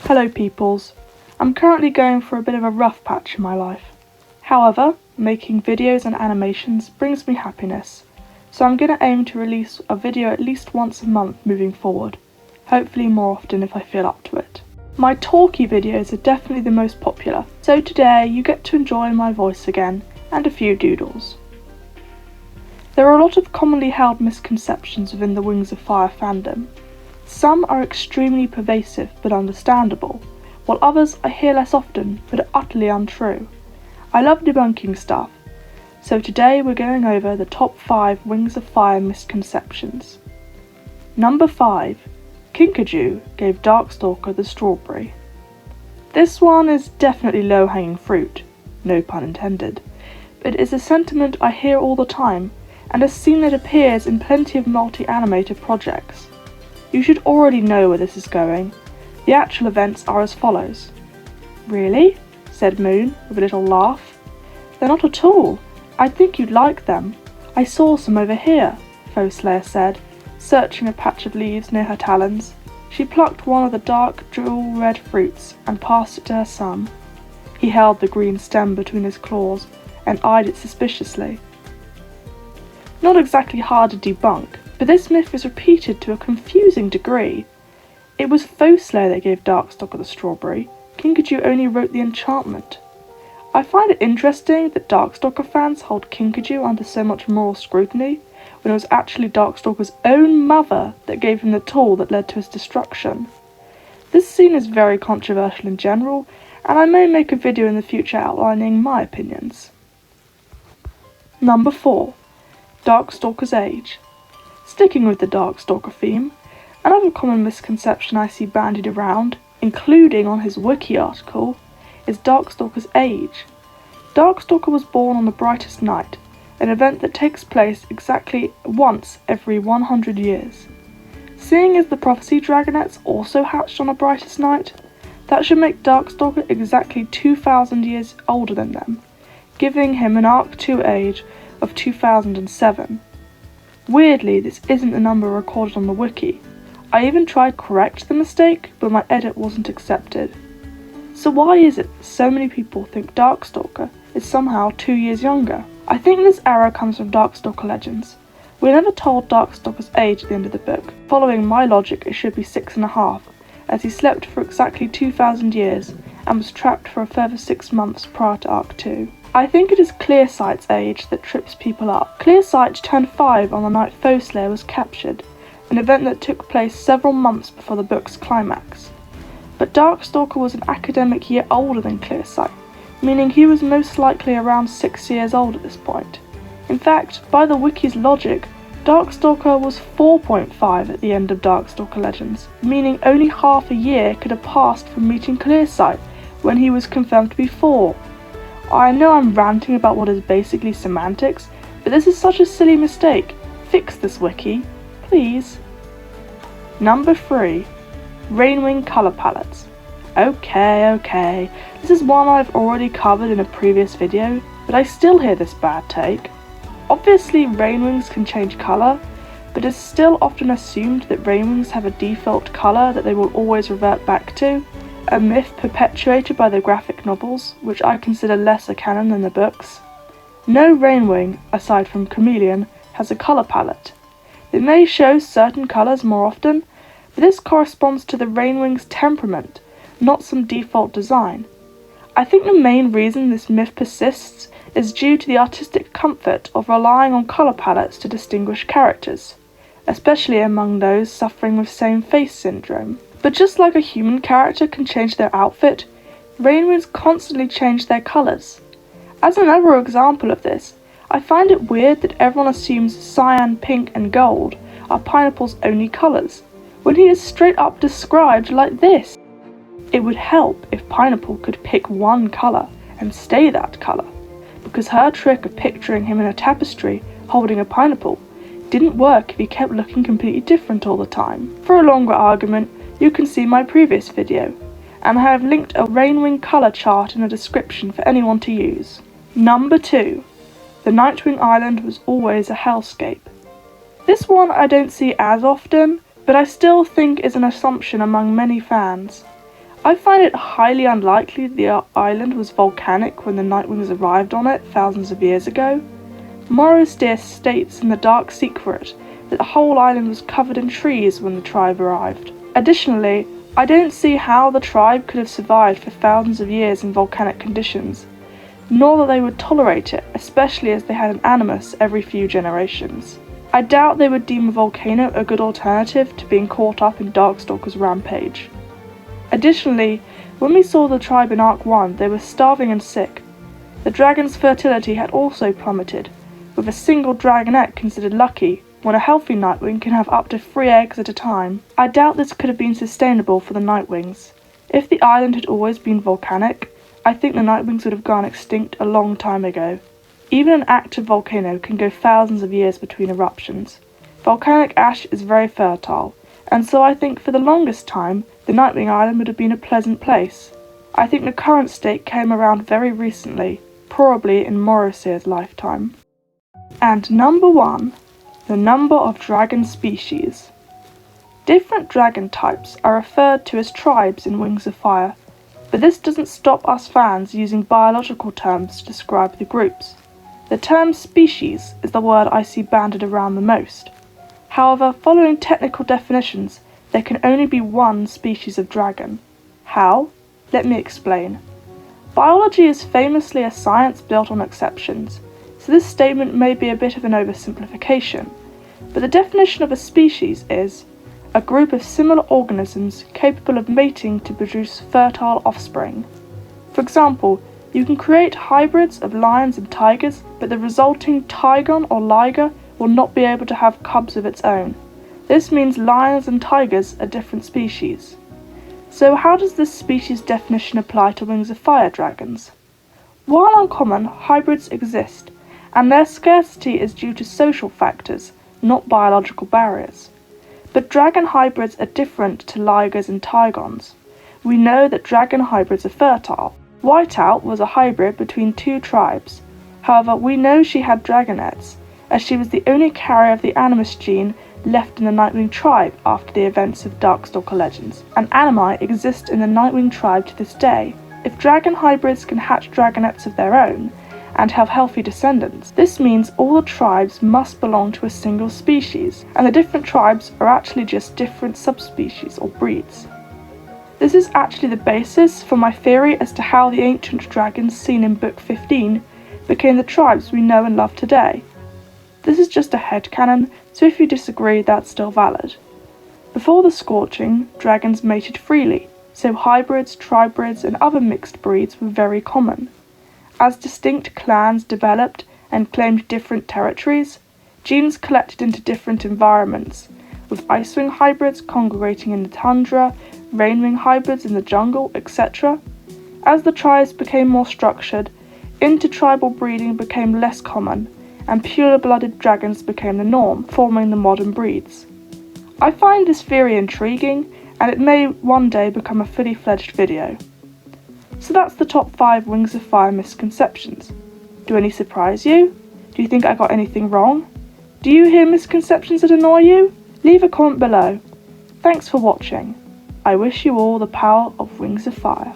Hello peoples, I'm currently going for a bit of a rough patch in my life. However, making videos and animations brings me happiness, so I'm going to aim to release a video at least once a month moving forward, hopefully more often if I feel up to it. My talky videos are definitely the most popular, so today you get to enjoy my voice again and a few doodles. There are a lot of commonly held misconceptions within the Wings of Fire fandom. Some are extremely pervasive but understandable, while others I hear less often but are utterly untrue. I love debunking stuff, so today we're going over the top 5 Wings of Fire misconceptions. Number 5. Kinkajou gave Darkstalker the strawberry. This one is definitely low-hanging fruit, no pun intended, but it is a sentiment I hear all the time and a scene that appears in plenty of multi-animated projects. You should already know where this is going. The actual events are as follows. Really? Said Moon with a little laugh. They're not at all. I think you'd like them. I saw some over here, Foeslayer said, searching a patch of leaves near her talons. She plucked one of the dark jewel red fruits and passed it to her son. He held the green stem between his claws and eyed it suspiciously. Not exactly hard to debunk, but this myth is repeated to a confusing degree. It was Foeslayer that gave Darkstalker the strawberry. Kinkajou only wrote the enchantment. I find it interesting that Darkstalker fans hold Kinkajou under so much moral scrutiny, when it was actually Darkstalker's own mother that gave him the tool that led to his destruction. This scene is very controversial in general, and I may make a video in the future outlining my opinions. Number 4. Darkstalker's age. Sticking with the Darkstalker theme, another common misconception I see bandied around, including on his wiki article, is Darkstalker's age. Darkstalker was born on the brightest night, an event that takes place exactly once every 100 years. Seeing as the prophecy dragonets also hatched on the brightest night, that should make Darkstalker exactly 2,000 years older than them, giving him an Arc 2 age of 2007. Weirdly, this isn't the number recorded on the wiki. I even tried to correct the mistake, but my edit wasn't accepted. So why is it that so many people think Darkstalker is somehow 2 years younger? I think this error comes from Darkstalker legends. We're never told Darkstalker's age at the end of the book. Following my logic, it should be 6.5, as he slept for exactly 2,000 years and was trapped for a further 6 months prior to Arc 2. I think it is Clearsight's age that trips people up. Clearsight turned 5 on the night Foeslayer was captured, an event that took place several months before the book's climax. But Darkstalker was an academic year older than Clearsight, meaning he was most likely around 6 years old at this point. In fact, by the wiki's logic, Darkstalker was 4.5 at the end of Darkstalker Legends, meaning only half a year could have passed from meeting Clearsight when he was confirmed to be 4. I know I'm ranting about what is basically semantics, but this is such a silly mistake. Fix this wiki, please. Number 3. Rainwing colour palettes. Okay, this is one I've already covered in a previous video, but I still hear this bad take. Obviously Rainwings can change colour, but it's still often assumed that Rainwings have a default colour that they will always revert back to, a myth perpetuated by the graphic novels, which I consider lesser canon than the books. No Rainwing, aside from Chameleon, has a colour palette. They may show certain colours more often, but this corresponds to the Rainwing's temperament, not some default design. I think the main reason this myth persists is due to the artistic comfort of relying on colour palettes to distinguish characters, especially among those suffering with same-face syndrome. But just like a human character can change their outfit, Rainwings constantly change their colours. As another example of this, I find it weird that everyone assumes cyan, pink and gold are Pineapple's only colours, when he is straight up described like this. It would help if Pineapple could pick one colour and stay that colour, because her trick of picturing him in a tapestry holding a pineapple didn't work if he kept looking completely different all the time. For a longer argument, you can see my previous video, and I have linked a Rainwing colour chart in the description for anyone to use. Number 2. The Nightwing Island was always a hellscape. This one I don't see as often, but I still think is an assumption among many fans. I find it highly unlikely the island was volcanic when the Nightwings arrived on it thousands of years ago. Morrowsteer states in The Dark Secret that the whole island was covered in trees when the tribe arrived. Additionally, I don't see how the tribe could have survived for thousands of years in volcanic conditions, nor that they would tolerate it, especially as they had an animus every few generations. I doubt they would deem a volcano a good alternative to being caught up in Darkstalker's rampage. Additionally, when we saw the tribe in Arc 1, they were starving and sick. The dragon's fertility had also plummeted, with a single dragonette considered lucky, when a healthy Nightwing can have up to 3 eggs at a time. I doubt this could have been sustainable for the Nightwings. If the island had always been volcanic, I think the Nightwings would have gone extinct a long time ago. Even an active volcano can go thousands of years between eruptions. Volcanic ash is very fertile, and so I think for the longest time, the Nightwing Island would have been a pleasant place. I think the current state came around very recently, probably in Morrowsteer's lifetime. And number 1. The number of dragon species. Different dragon types are referred to as tribes in Wings of Fire, but this doesn't stop us fans using biological terms to describe the groups. The term species is the word I see banded around the most. However, following technical definitions, there can only be one species of dragon. How? Let me explain. Biology is famously a science built on exceptions, so this statement may be a bit of an oversimplification, but the definition of a species is a group of similar organisms capable of mating to produce fertile offspring. For example, you can create hybrids of lions and tigers, but the resulting tigon or liger will not be able to have cubs of its own. This means lions and tigers are different species. So how does this species definition apply to Wings of Fire dragons? While uncommon, hybrids exist, and their scarcity is due to social factors, not biological barriers. But dragon hybrids are different to ligers and tigons. We know that dragon hybrids are fertile. Whiteout was a hybrid between 2 tribes. However, we know she had dragonettes, as she was the only carrier of the animus gene left in the Nightwing tribe after the events of Darkstalker Legends, and animi exist in the Nightwing tribe to this day. If dragon hybrids can hatch dragonettes of their own, and have healthy descendants, this means all the tribes must belong to a single species, and the different tribes are actually just different subspecies or breeds. This is actually the basis for my theory as to how the ancient dragons seen in Book 15 became the tribes we know and love today. This is just a headcanon, so if you disagree, that's still valid. Before the Scorching, dragons mated freely, so hybrids, tribrids, and other mixed breeds were very common. As distinct clans developed and claimed different territories, genes collected into different environments, with Icewing hybrids congregating in the tundra, Rainwing hybrids in the jungle, etc. As the tribes became more structured, intertribal breeding became less common, and pure-blooded dragons became the norm, forming the modern breeds. I find this theory intriguing, and it may one day become a fully fledged video. So that's the top 5 Wings of Fire misconceptions. Do any surprise you? Do you think I got anything wrong? Do you hear misconceptions that annoy you? Leave a comment below. Thanks for watching. I wish you all the power of Wings of Fire.